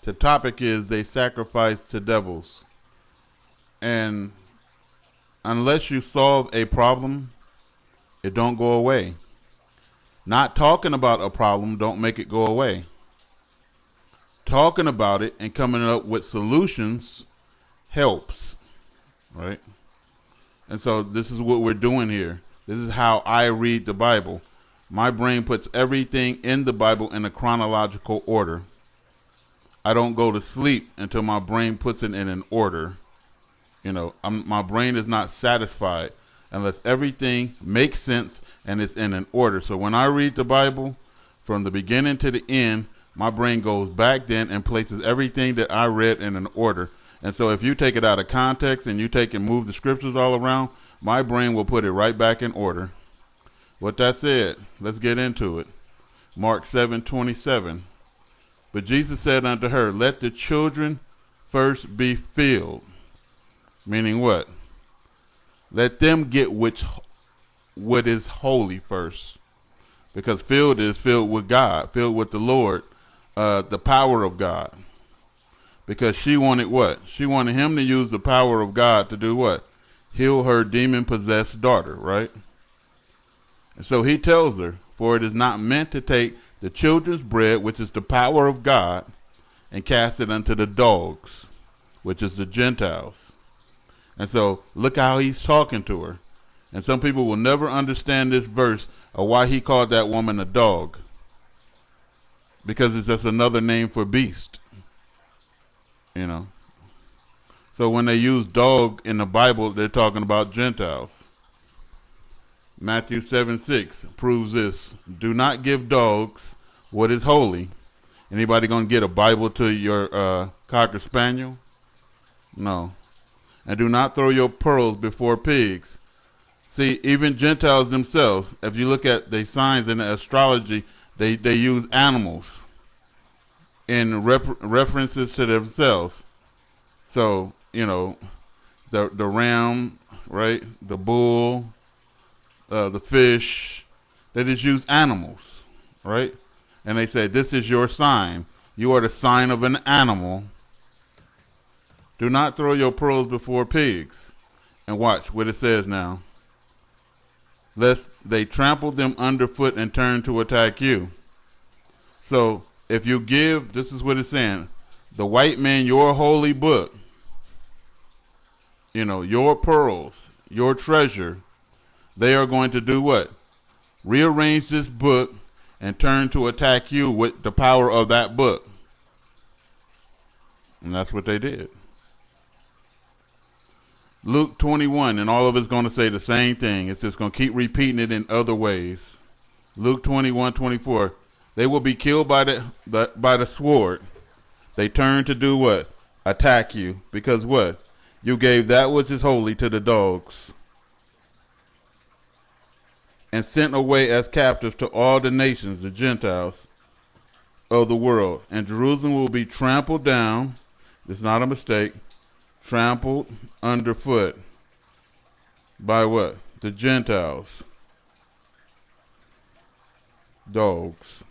The topic is they sacrifice to devils. And unless you solve a problem, it don't go away. Not talking about a problem don't make it go away. Talking about it and coming up with solutions helps, right? And so this is what we're doing here. This is how I read the Bible. My brain puts everything in the Bible in a chronological order. I don't go to sleep until my brain puts it in an order. My brain is not satisfied unless everything makes sense and it's in an order. So when I read the Bible, from the beginning to the end, my brain goes back then and places everything that I read in an order. And so if you take it out of context and you take and move the scriptures all around, my brain will put it right back in order. With that said, let's get into it. Mark 7:27. But Jesus said unto her, let the children first be filled. Meaning what? Let them get what is holy first. Because filled is filled with God, filled with the Lord, the power of God. Because she wanted what? She wanted him to use the power of God to do what? Heal her demon-possessed daughter, right? And so he tells her, for it is not meant to take the children's bread, which is the power of God, and cast it unto the dogs, which is the Gentiles. And so look how he's talking to her. And some people will never understand this verse or why he called that woman a dog. Because it's just another name for beast. So when they use dog in the Bible, they're talking about Gentiles. Matthew 7:6 proves this. Do not give dogs what is holy. Anybody going to get a Bible to your Cocker Spaniel? No. And do not throw your pearls before pigs. See, even Gentiles themselves, if you look at the signs in the astrology, they use animals in references to themselves. So, the ram, right, the bull, the fish, they just use animals, right? And they say, this is your sign. You are the sign of an animal. Do not throw your pearls before pigs. And watch what it says now. Lest they trample them underfoot and turn to attack you. So, if you give, this is what it's saying, the white man your holy book, your pearls, your treasure, they are going to do what? Rearrange this book and turn to attack you with the power of that book. And that's what they did. Luke 21, and all of it's going to say the same thing. It's just going to keep repeating it in other ways. Luke 21:24. They will be killed by the sword. They turn to do what? Attack you. Because what? You gave that which is holy to the dogs. And sent away as captives to all the nations, the Gentiles of the world. And Jerusalem will be trampled down. It's not a mistake. Trampled underfoot. By what? The Gentiles. Dogs.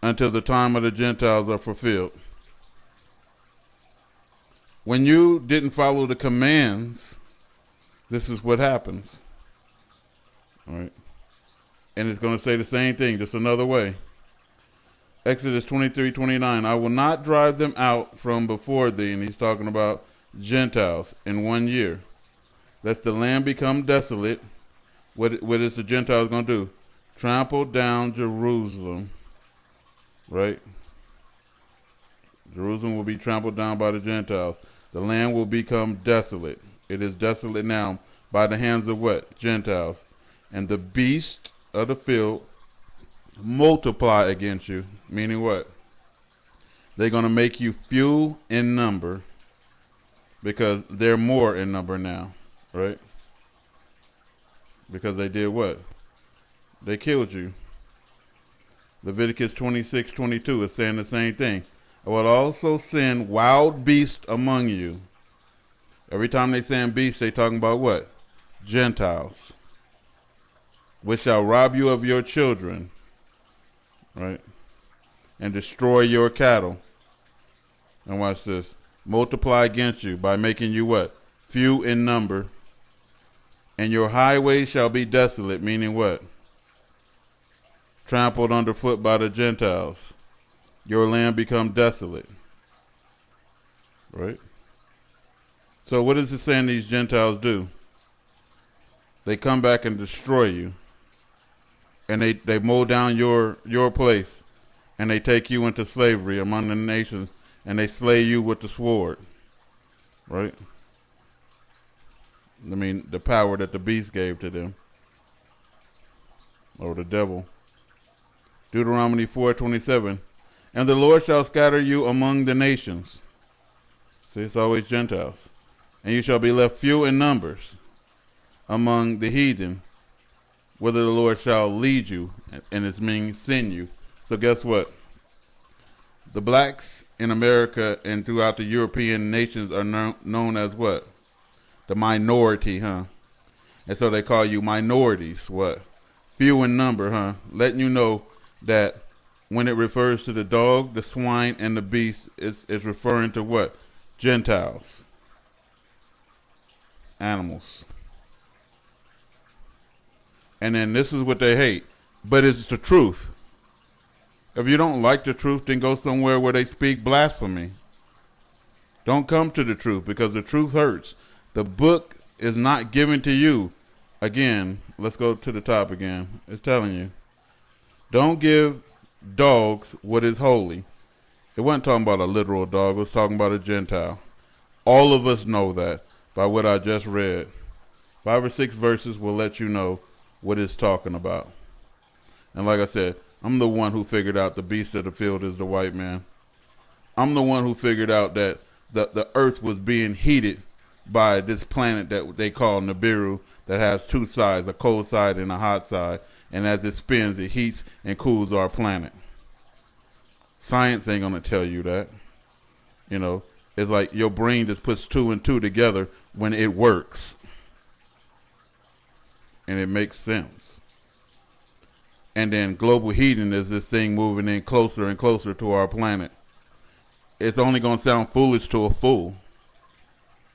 Until the time of the Gentiles are fulfilled. When you didn't follow the commands, this is what happens. All right. And it's going to say the same thing, just another way. Exodus 23:29. I will not drive them out from before thee, and he's talking about Gentiles, in 1 year. Lest the land become desolate. What is the Gentiles going to do? Trample down Jerusalem. Right? Jerusalem will be trampled down by the Gentiles. The land will become desolate. It is desolate now by the hands of what? Gentiles. And the beast of the field multiply against you. Meaning what? They're going to make you few in number because they're more in number now. Right? Because they did what? They killed you. Leviticus 26:22 is saying the same thing. I will also send wild beasts among you. Every time they say beasts, they talking about what? Gentiles. Which shall rob you of your children. Right? And destroy your cattle. And watch this. Multiply against you by making you what? Few in number. And your highways shall be desolate, meaning what? Trampled underfoot by the Gentiles. Your land become desolate. Right? So what is it saying these Gentiles do? They come back and destroy you. And they mow down your place. And they take you into slavery among the nations. And they slay you with the sword. Right? I mean, the power that the beast gave to them. Or the devil. Deuteronomy 4:27. And the Lord shall scatter you among the nations. See, it's always Gentiles. And you shall be left few in numbers among the heathen, whither the Lord shall lead you, and it means send you. So guess what? The blacks in America and throughout the European nations are known as what? The minority, huh? And so they call you minorities, what? Few in number, huh? Letting you know that when it refers to the dog, the swine, and the beast, it's referring to what? Gentiles. Animals. And then this is what they hate. But it's the truth. If you don't like the truth, then go somewhere where they speak blasphemy. Don't come to the truth because the truth hurts. The book is not given to you. Again, let's go to the top again. It's telling you. Don't give dogs what is holy. It wasn't talking about a literal dog. It was talking about a Gentile. All of us know that by what I just read. 5 or 6 verses will let you know what it's talking about. And like I said, I'm the one who figured out the beast of the field is the white man. I'm the one who figured out that the earth was being heated by this planet that they call Nibiru that has 2 sides, a cold side and a hot side. And as it spins, it heats and cools our planet. Science ain't going to tell you that. You know, it's like your brain just puts 2 and 2 together when it works. And it makes sense. And then global heating is this thing moving in closer and closer to our planet. It's only going to sound foolish to a fool.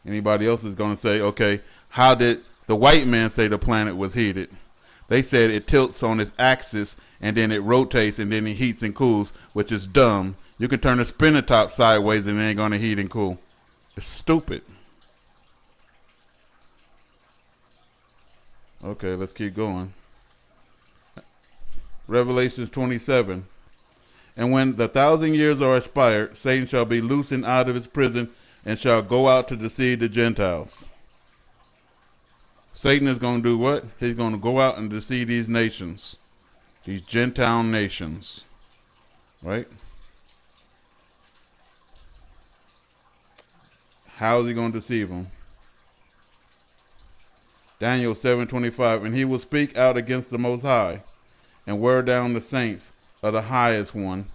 Anybody else is going to say, okay, how did the white man say the planet was heated? They said it tilts on its axis and then it rotates and then it heats and cools, which is dumb. You can turn a spinner top sideways and it ain't going to heat and cool. It's stupid. Okay, let's keep going. Revelation 27. And when the 1,000 years are expired, Satan shall be loosened out of his prison and shall go out to deceive the Gentiles. Satan is going to do what? He's going to go out and deceive these nations. These Gentile nations. Right? How is he going to deceive them? Daniel 7:25. And he will speak out against the Most High and wear down the saints of the highest one,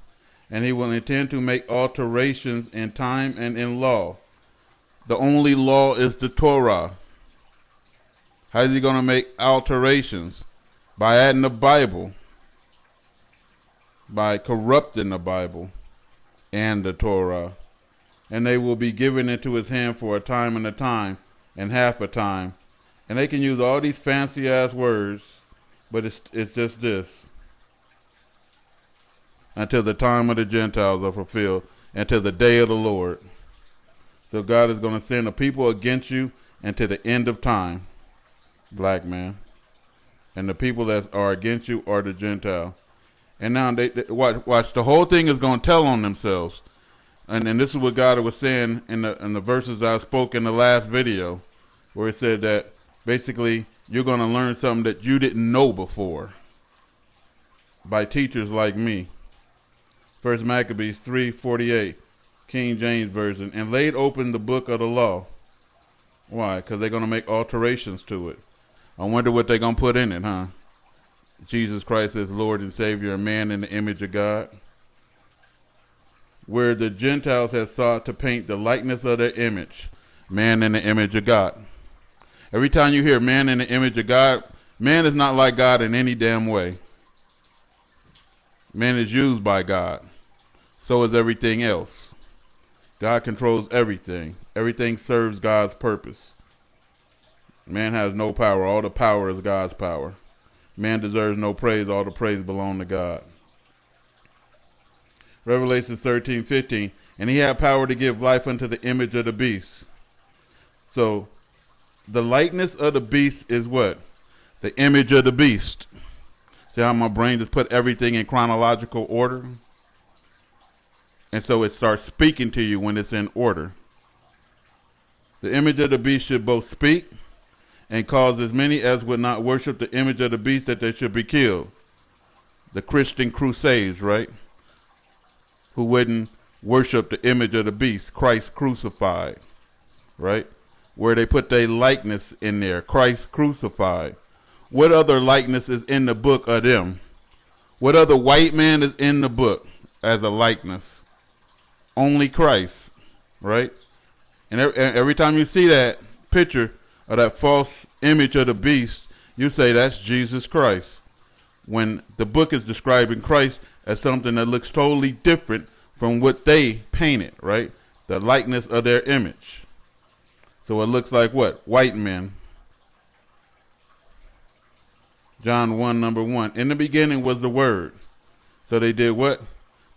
and he will intend to make alterations in time and in law. The only law is the Torah. How is he going to make alterations? By adding the Bible, by corrupting the Bible and the Torah. And they will be given into his hand for a time and half a time. And they can use all these fancy ass words, but it's just this. Until the time of the Gentiles are fulfilled, until the day of the Lord. So God is going to send a people against you until the end of time, black man. And the people that are against you are the Gentile. And now they watch. The whole thing is going to tell on themselves. And this is what God was saying in the verses I spoke in the last video, where it said that basically you're going to learn something that you didn't know before by teachers like me. 1 Maccabees 3:48, King James Version, and laid open the book of the law. Why? Because they're going to make alterations to it. I wonder what they're going to put in it, huh? Jesus Christ as Lord and Savior, a man in the image of God. Where the Gentiles have sought to paint the likeness of their image, man in the image of God. Every time you hear man in the image of God, man is not like God in any damn way. Man is used by God. So is everything else. God controls everything. Everything serves God's purpose. Man has no power. All the power is God's power. Man deserves no praise. All the praise belongs to God. Revelation 13:15. And he had power to give life unto the image of the beast. So the likeness of the beast is what? The image of the beast. See how my brain just put everything in chronological order? And so it starts speaking to you when it's in order. The image of the beast should both speak and cause as many as would not worship the image of the beast that they should be killed. The Christian crusades, right? Who wouldn't worship the image of the beast, Christ crucified, right? Where they put their likeness in there, Christ crucified. What other likeness is in the book of them? What other white man is in the book as a likeness? Only Christ, right? And every time you see that picture of that false image of the beast, you say that's Jesus Christ. When the book is describing Christ as something that looks totally different from what they painted, right? The likeness of their image. So it looks like what? White men. John 1, number 1. In the beginning was the Word. So they did what?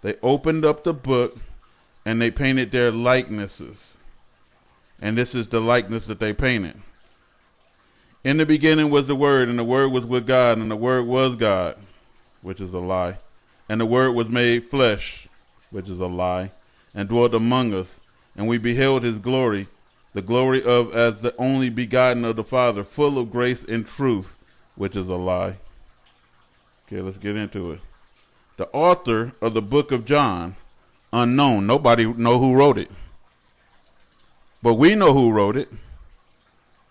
They opened up the book and they painted their likenesses. And this is the likeness that they painted. In the beginning was the Word, and the Word was with God, and the Word was God, which is a lie. And the Word was made flesh, which is a lie, and dwelt among us. And we beheld his glory, the glory of as the only begotten of the Father, full of grace and truth, which is a lie. Okay, let's get into it. The author of the book of John, unknown. Nobody know who wrote it. But we know who wrote it.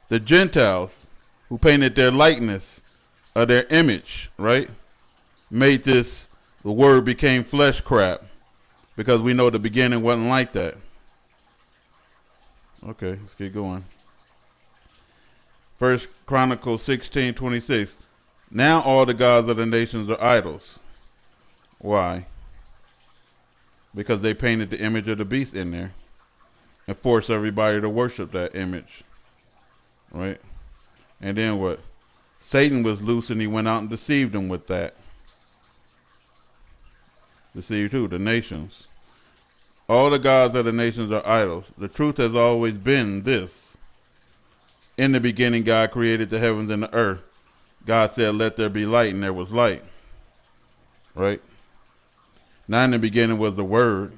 The Gentiles who painted their likeness of their image, right? Made this, the word became flesh crap. Because we know the beginning wasn't like that. Okay, let's get going. First Chronicles 16:26. Now all the gods of the nations are idols. Why? Because they painted the image of the beast in there and forced everybody to worship that image. Right? And then what? Satan was loose and he went out and deceived them with that. Deceived who? The nations. All the gods of the nations are idols. The truth has always been this. In the beginning, God created the heavens and the earth. God said, let there be light, and there was light. Right? Now in the beginning was the Word,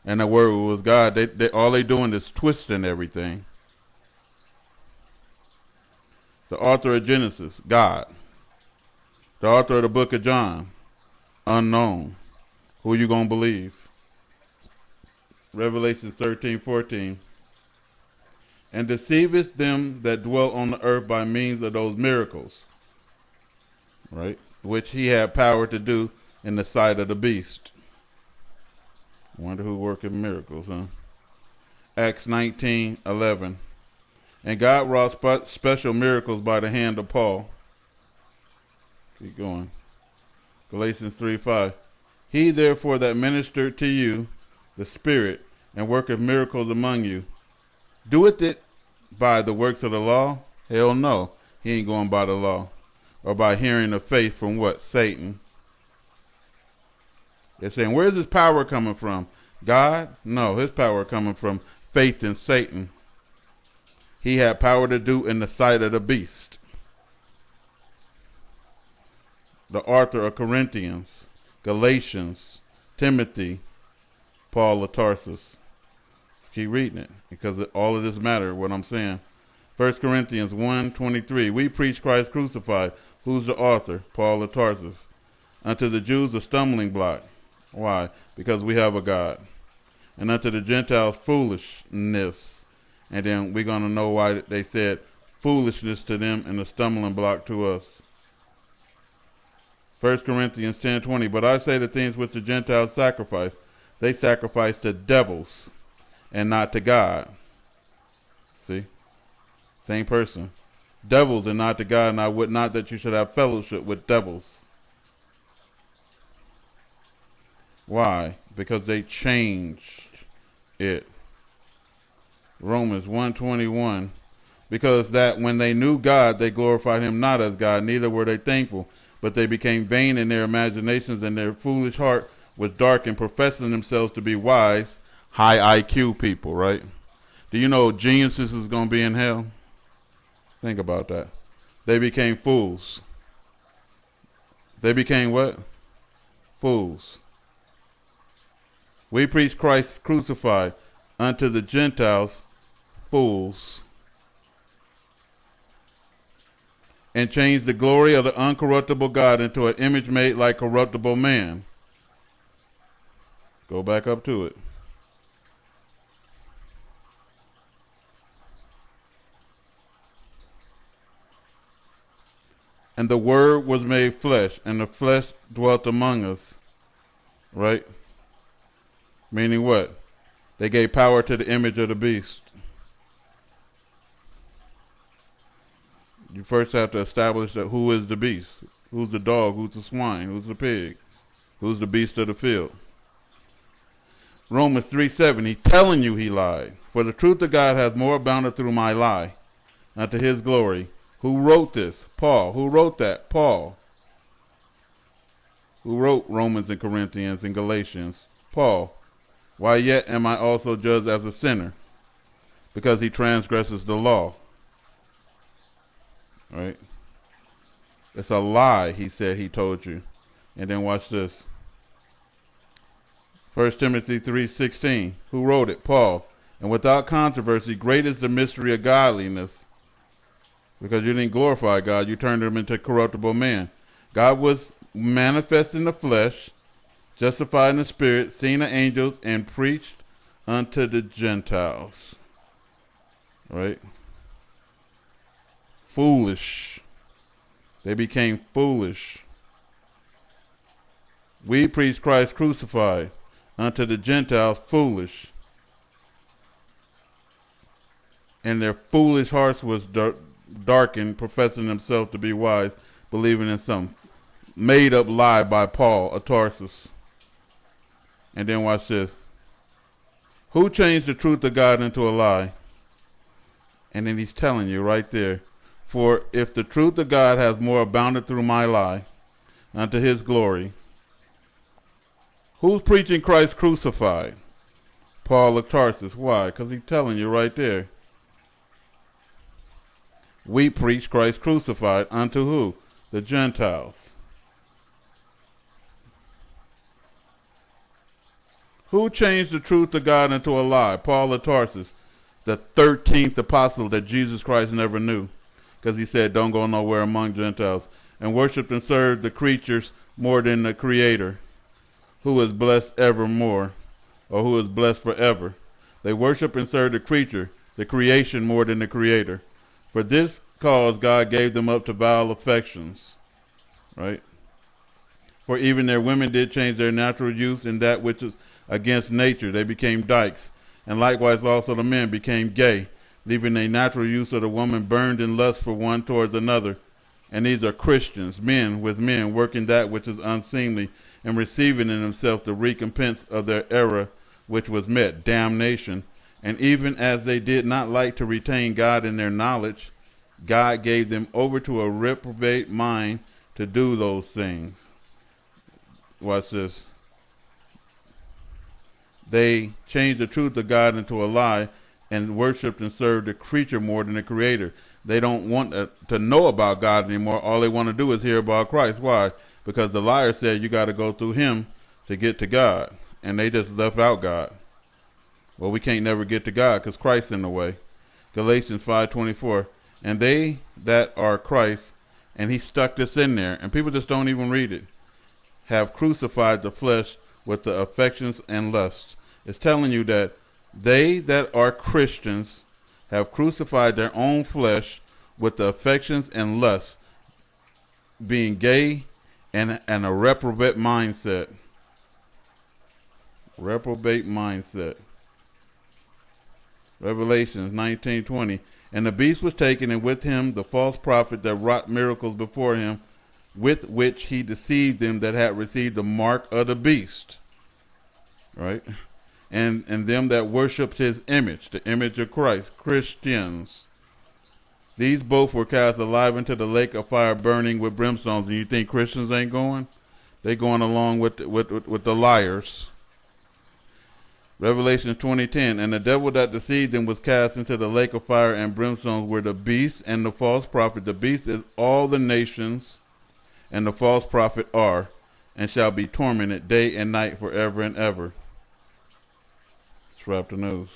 and the Word was God. All they doing is twisting everything. The author of Genesis, God. The author of the book of John, unknown. Who you going to believe? Revelation 13:14. And deceiveth them that dwell on the earth by means of those miracles, right? Which he had power to do in the sight of the beast. I wonder who working miracles, huh? Acts 19:11. And God wrought special miracles by the hand of Paul. Keep going. Galatians 3:5. He therefore that ministered to you the Spirit and worketh miracles among you, doeth it by the works of the law? Hell no. He ain't going by the law. Or by hearing of faith from what? Satan. They're saying, where's his power coming from? God? No, his power coming from faith in Satan. He had power to do in the sight of the beast. The author of Corinthians, Galatians, Timothy, Paul of Tarsus. Keep reading it, because all of this matter, what I'm saying. 1 Corinthians 1:23. We preach Christ crucified. Who's the author? Paul of Tarsus. Unto the Jews a stumbling block. Why? Because we have a God. And unto the Gentiles foolishness. And then we're going to know why they said foolishness to them and a stumbling block to us. 1 Corinthians 10:20. But I say the things which the Gentiles sacrifice, they sacrifice to devils and not to God. See? Same person. Devils and not to God, and I would not that you should have fellowship with devils. Why? Because they changed it. Romans 1:21. Because that when they knew God, they glorified him not as God, neither were they thankful, but they became vain in their imaginations, and their foolish heart was darkened, professing themselves to be wise, high IQ people, right? Do you know geniuses is going to be in hell? Think about that. They became fools. They became what? Fools. We preach Christ crucified, unto the Gentiles fools, and changed the glory of the uncorruptible God into an image made like corruptible man. Go back up to it. And the Word was made flesh, and the flesh dwelt among us. Right? Meaning what? They gave power to the image of the beast. You first have to establish that who is the beast. Who's the dog? Who's the swine? Who's the pig? Who's the beast of the field? Romans 3:7, he's telling you he lied. For the truth of God has more abounded through my lie, unto his glory. Who wrote this? Paul. Who wrote that? Paul. Who wrote Romans and Corinthians and Galatians? Paul. Why yet am I also judged as a sinner? Because he transgresses the law. Right? It's a lie, he said he told you. And then watch this. 1 Timothy 3:16. Who wrote it? Paul. And without controversy, great is the mystery of godliness. Because you didn't glorify God, you turned him into corruptible man. God was manifest in the flesh, justified in the spirit, seen of angels, and preached unto the Gentiles. Right? Foolish. They became foolish. We preach Christ crucified, unto the Gentiles foolish. And their foolish hearts was darkened, professing themselves to be wise, believing in some made up lie by Paul of Tarsus. And then watch this. Who changed the truth of God into a lie? And then he's telling you right there. For if the truth of God has more abounded through my lie, unto his glory. Who's preaching Christ crucified? Paul of Tarsus. Why? Because he's telling you right there. We preach Christ crucified unto who? The Gentiles. Who changed the truth of God into a lie? Paul of Tarsus, the 13th apostle that Jesus Christ never knew. Because he said, don't go nowhere among Gentiles. And worshiped and served the creatures more than the Creator, who is blessed evermore, or who is blessed forever. They worship and serve the creature, the creation, more than the Creator. For this cause God gave them up to vile affections. Right? For even their women did change their natural use in that which is against nature. They became dykes. And likewise also the men became gay, leaving a natural use of the woman burned in lust for one towards another. And these are Christians, men with men, working that which is unseemly, and receiving in themselves the recompense of their error, which was met, damnation. And even as they did not like to retain God in their knowledge, God gave them over to a reprobate mind to do those things. Watch this. They changed the truth of God into a lie and worshiped and served the creature more than the Creator. They don't want to know about God anymore. All they want to do is hear about Christ. Why? Because the liar said you got to go through him to get to God. And they just left out God. Well, we can't never get to God because Christ's in the way. Galatians 5:24. And they that are Christ, and he stuck this in there, and people just don't even read it, have crucified the flesh with the affections and lusts. It's telling you that they that are Christians have crucified their own flesh with the affections and lusts, being gay and a reprobate mindset. Reprobate mindset. Revelations 19:20. And the beast was taken, and with him the false prophet that wrought miracles before him, with which he deceived them that had received the mark of the beast. Right? and them that worship his image, the image of Christ, Christians. These both were cast alive into the lake of fire burning with brimstones. And you think Christians ain't going? They going along with the liars. Revelation 20:10, and the devil that deceived them was cast into the lake of fire and brimstones where the beast and the false prophet, the beast is all the nations, and the false prophet are, and shall be tormented day and night forever and ever. Let's wrap the news.